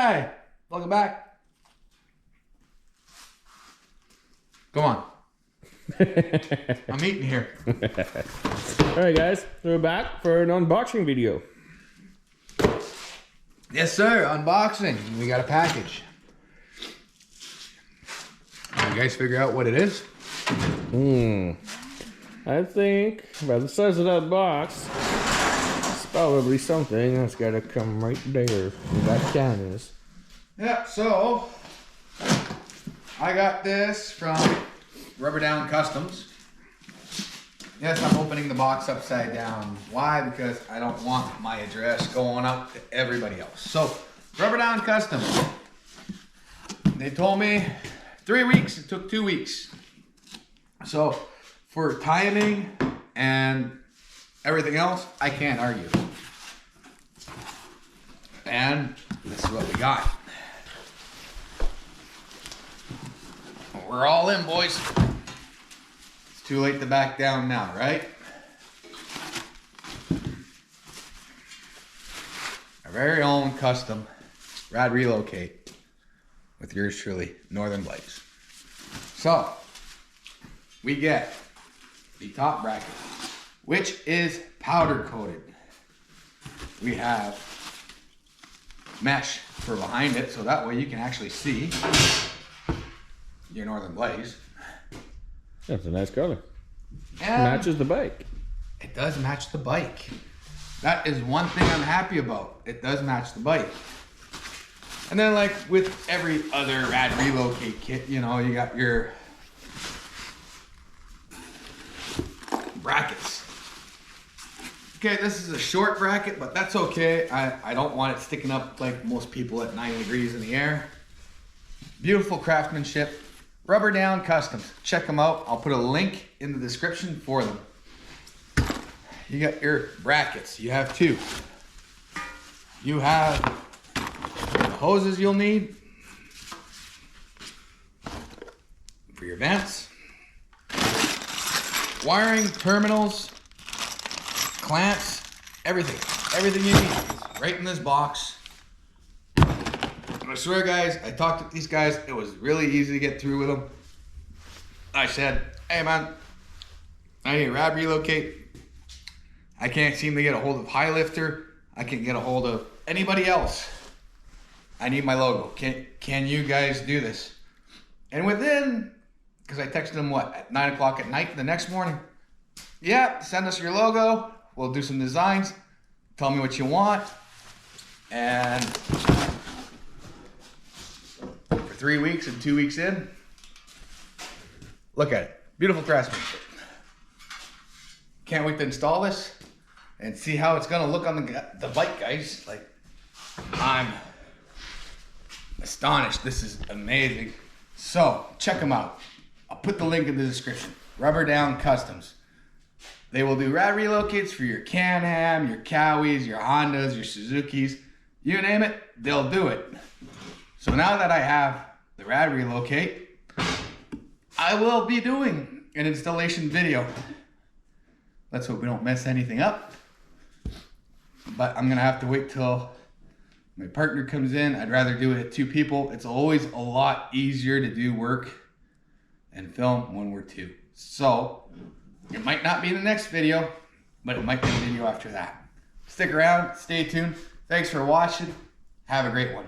Hi, welcome back. Come on. I'm eating here. Alright guys, we're back for an unboxing video. Yes sir, unboxing. We got a package. Can you guys figure out what it is? I think by the size of that box, it's probably something that's gotta come right there where that can is. Yeah, so I got this from Rubber Down Customs. Yes, I'm opening the box upside down. Why? Because I don't want my address going up to everybody else. So, Rubber Down Customs. They told me 3 weeks. It took 2 weeks. So, for timing and everything else, I can't argue. And this is what we got. We're all in, boys. It's too late to back down now, right? Our very own custom Rad Relocate with yours truly, Northern Blaze. So, we get the top bracket, which is powder coated. We have mesh for behind it, so that way you can actually see your Northern Blaze. That's a nice color. And matches the bike. it does match the bike. That is one thing I'm happy about. It does match the bike. And then like with every other Rad Relocate kit, you know, you got your brackets. Okay, this is a short bracket, but that's okay. I don't want it sticking up like most people at 90 degrees in the air. Beautiful craftsmanship. Rubber Down Customs. Check them out. I'll put a link in the description for them. You got your brackets. You have two. You have the hoses you'll need for your vents. Wiring, terminals, clamps, everything. Everything you need is right in this box. I swear, guys, I talked to these guys. It was really easy to get through with them. I said, hey, man, I need a Rad Relocate. I can't seem to get a hold of High Lifter. I can't get a hold of anybody else. I need my logo. Can you guys do this? And within, because I texted them, what, at 9 o'clock at night the next morning? Yeah, send us your logo. We'll do some designs. Tell me what you want. And for 3 weeks and 2 weeks in, look at it. Beautiful craftsmanship. Can't wait to install this and see how it's gonna look on the bike, guys. Like, I'm astonished. This is amazing. So, check them out. I'll put the link in the description. Rubber Down Customs. They will do Rad Relocates for your Can-Am, your Cowies, your Hondas, your Suzukis. You name it, they'll do it. So now that I have the Rad Relocate, I will be doing an installation video. Let's hope we don't mess anything up. But I'm gonna have to wait till my partner comes in. I'd rather do it at 2 people. It's always a lot easier to do work and film when we're 2. So, it might not be the next video, but it might be the video after that. Stick around, stay tuned. Thanks for watching. Have a great one.